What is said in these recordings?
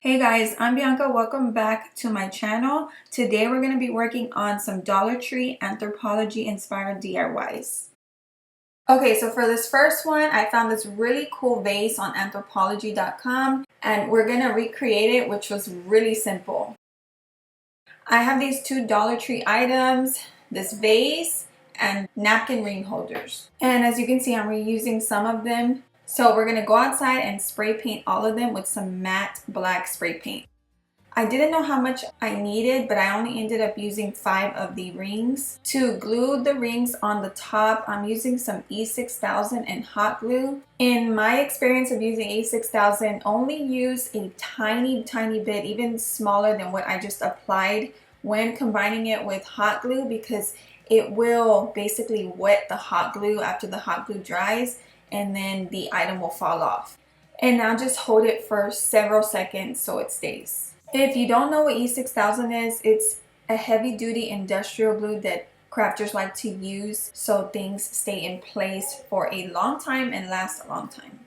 Hey guys, I'm Bianca. Welcome back to my channel. Today we're going to be working on some Dollar Tree Anthropologie inspired DIYs. Okay, so for this first one, I found this really cool vase on anthropologie.com and we're going to recreate it, which was really simple. I have these two Dollar Tree items, this vase and napkin ring holders. And as you can see, I'm reusing some of them. So we're going to go outside and spray paint all of them with some matte black spray paint. I didn't know how much I needed, but I only ended up using 5 of the rings. To glue the rings on the top, I'm using some E6000 and hot glue. In my experience of using E6000, only use a tiny bit, even smaller than what I just applied when combining it with hot glue, because it will basically wet the hot glue after the hot glue dries, and then the item will fall off. And now just hold it for several seconds so it stays. If you don't know what E6000 is, it's a heavy duty industrial glue that crafters like to use so things stay in place for a long time and last a long time.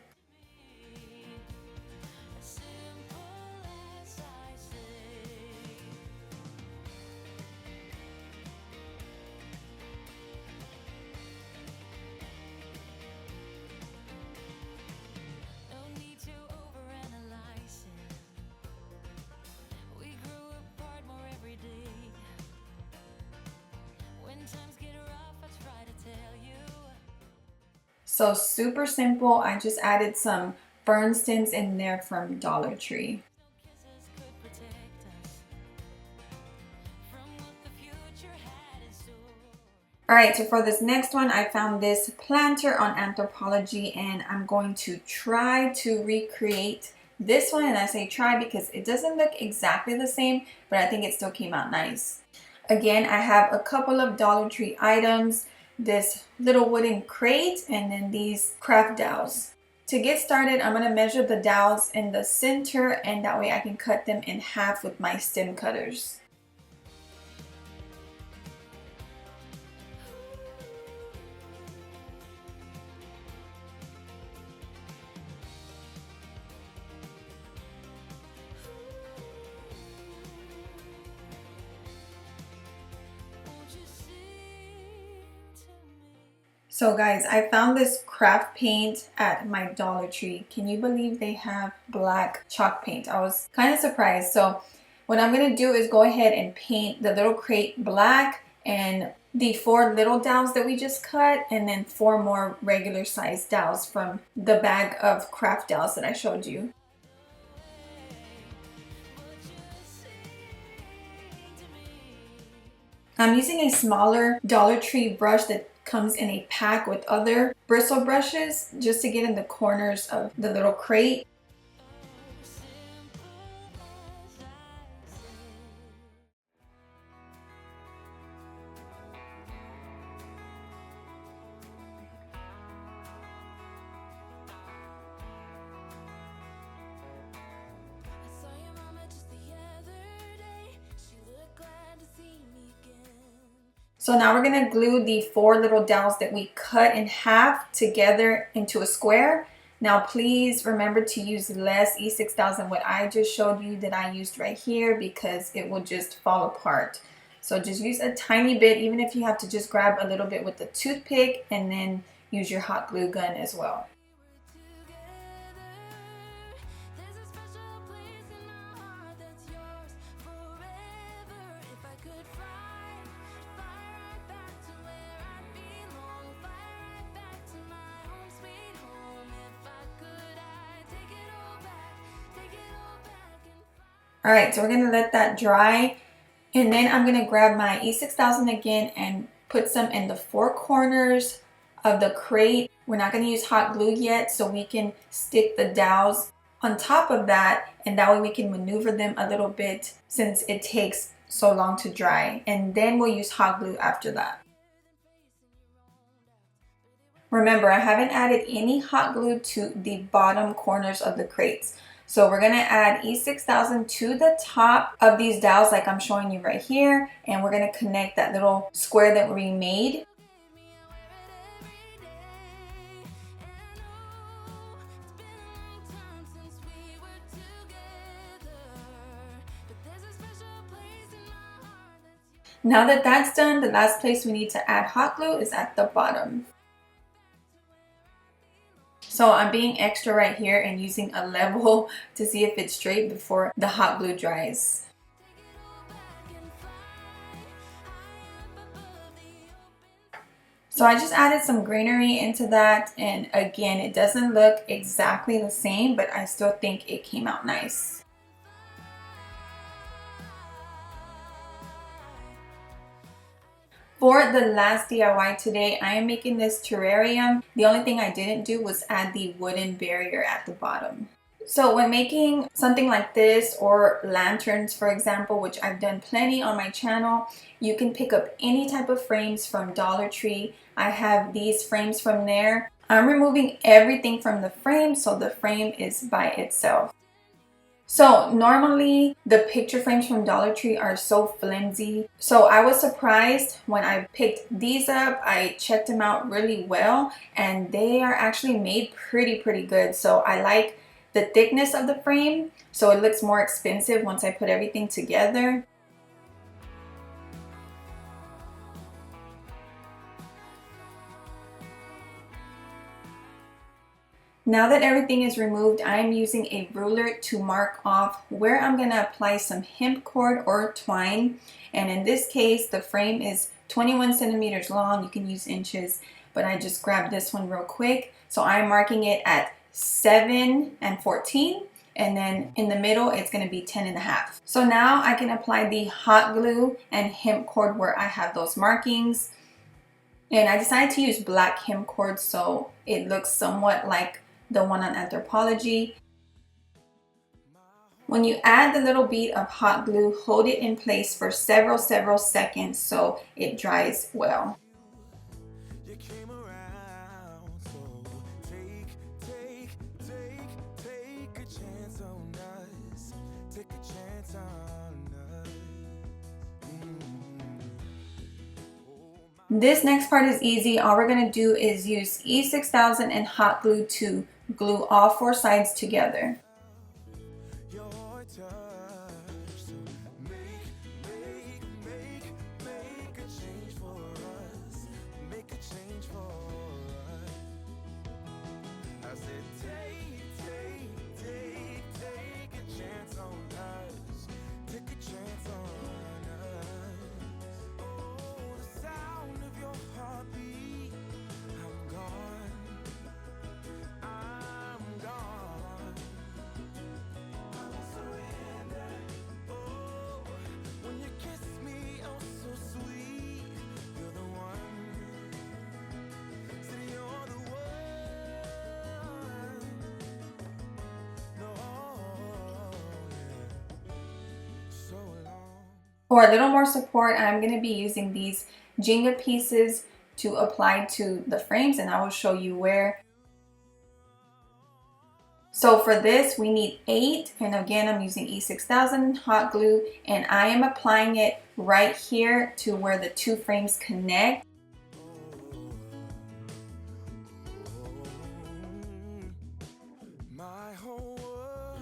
So super simple. I just added some fern stems in there from Dollar Tree. Alright, so for this next one, I found this planter on Anthropologie and I'm going to try to recreate this one. And I say try because it doesn't look exactly the same, but I think it still came out nice. Again, I have a couple of Dollar Tree items, this little wooden crate, and then these craft dowels. To get started, I'm going to measure the dowels in the center, and that way I can cut them in half with my stem cutters. So guys, I found this craft paint at my Dollar Tree. Can you believe they have black chalk paint? I was kind of surprised. So what I'm going to do is go ahead and paint the little crate black and the 4 little dowels that we just cut, and then 4 more regular sized dowels from the bag of craft dowels that I showed you. I'm using a smaller Dollar Tree brush that comes in a pack with other bristle brushes just to get in the corners of the little crate. So now we're going to glue the 4 little dowels that we cut in half together into a square. Now please remember to use less E6000 what I just showed you that I used right here, because it will just fall apart. So just use a tiny bit, even if you have to just grab a little bit with a toothpick, and then use your hot glue gun as well. Alright, so we're going to let that dry, and then I'm going to grab my E6000 again and put some in the 4 corners of the crate. We're not going to use hot glue yet, so we can stick the dowels on top of that, and that way we can maneuver them a little bit since it takes so long to dry, and then we'll use hot glue after that. Remember, I haven't added any hot glue to the bottom corners of the crates. So we're going to add E6000 to the top of these dowels like I'm showing you right here, and we're going to connect that little square that we made. Now that that's done, the last place we need to add hot glue is at the bottom. So I'm being extra right here and using a level to see if it's straight before the hot glue dries. So I just added some greenery into that, and again, it doesn't look exactly the same, but I still think it came out nice. For the last DIY today, I am making this terrarium. The only thing I didn't do was add the wooden barrier at the bottom. So when making something like this, or lanterns for example, which I've done plenty on my channel, you can pick up any type of frames from Dollar Tree. I have these frames from there. I'm removing everything from the frame so the frame is by itself. So normally the picture frames from Dollar Tree are so flimsy. So I was surprised when I picked these up. I checked them out really well and they are actually made pretty good. So I like the thickness of the frame, so it looks more expensive once I put everything together. Now that everything is removed, I am using a ruler to mark off where I'm going to apply some hemp cord or twine. And in this case, the frame is 21 centimeters long. You can use inches, but I just grabbed this one real quick. So I'm marking it at 7 and 14, and then in the middle it's going to be 10 and a half. So now I can apply the hot glue and hemp cord where I have those markings. And I decided to use black hemp cord so it looks somewhat like the one on Anthropologie. When you add the little bead of hot glue, hold it in place for several seconds so it dries well. This next part is easy. All we're going to do is use E6000 and hot glue to glue all 4 sides together. For a little more support, I'm going to be using these Jenga pieces to apply to the frames, and I will show you where. So for this we need 8, and again I'm using E6000 hot glue, and I am applying it right here to where the 2 frames connect. My whole world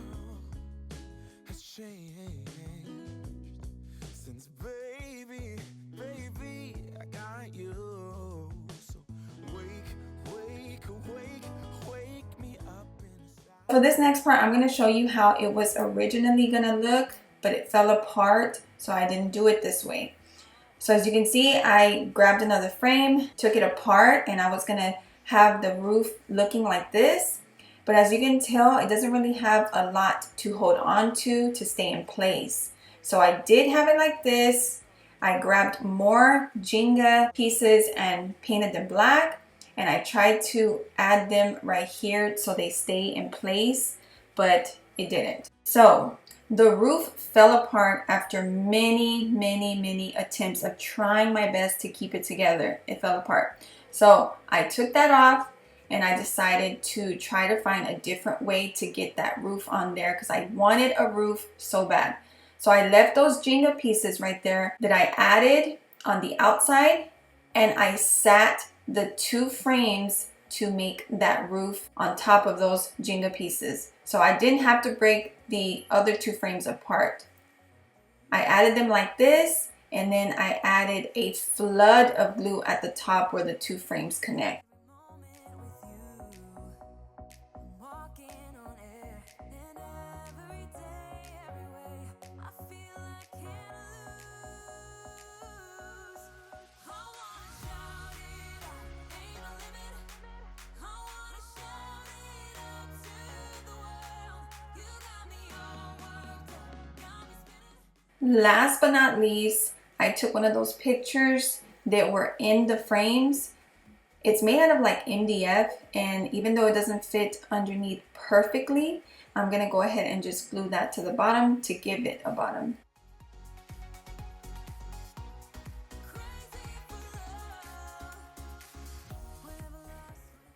has changed since baby, I got you. So wake me up inside. For this next part, I'm going to show you how it was originally going to look, but it fell apart, so I didn't do it this way. So as you can see, I grabbed another frame, took it apart, and I was going to have the roof looking like this. But as you can tell, it doesn't really have a lot to hold on to stay in place. So I did have it like this. I grabbed more Jenga pieces and painted them black, and I tried to add them right here so they stay in place, but it didn't. So the roof fell apart after many attempts of trying my best to keep it together. It fell apart. So I took that off, and I decided to try to find a different way to get that roof on there because I wanted a roof so bad. So I left those Jenga pieces right there that I added on the outside, and I sat the 2 frames to make that roof on top of those Jenga pieces. So I didn't have to break the other 2 frames apart. I added them like this, and then I added a flood of glue at the top where the two frames connect. Last but not least, I took one of those pictures that were in the frames. It's made out of like MDF, and even though it doesn't fit underneath perfectly, I'm gonna go ahead and just glue that to the bottom to give it a bottom.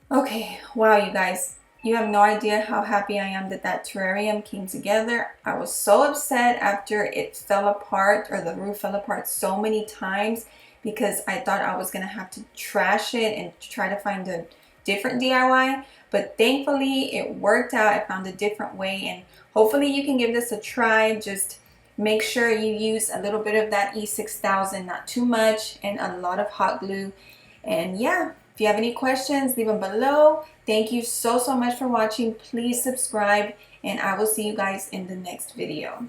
Okay, wow, you guys. You have no idea how happy I am that that terrarium came together. I was so upset after it fell apart, or the roof fell apart so many times, because I thought I was gonna have to trash it and try to find a different DIY. But thankfully it worked out. I found a different way, and hopefully you can give this a try. Just make sure you use a little bit of that E6000, not too much, and a lot of hot glue. And yeah, if you have any questions, leave them below. Thank you so much for watching. Please subscribe, and I will see you guys in the next video.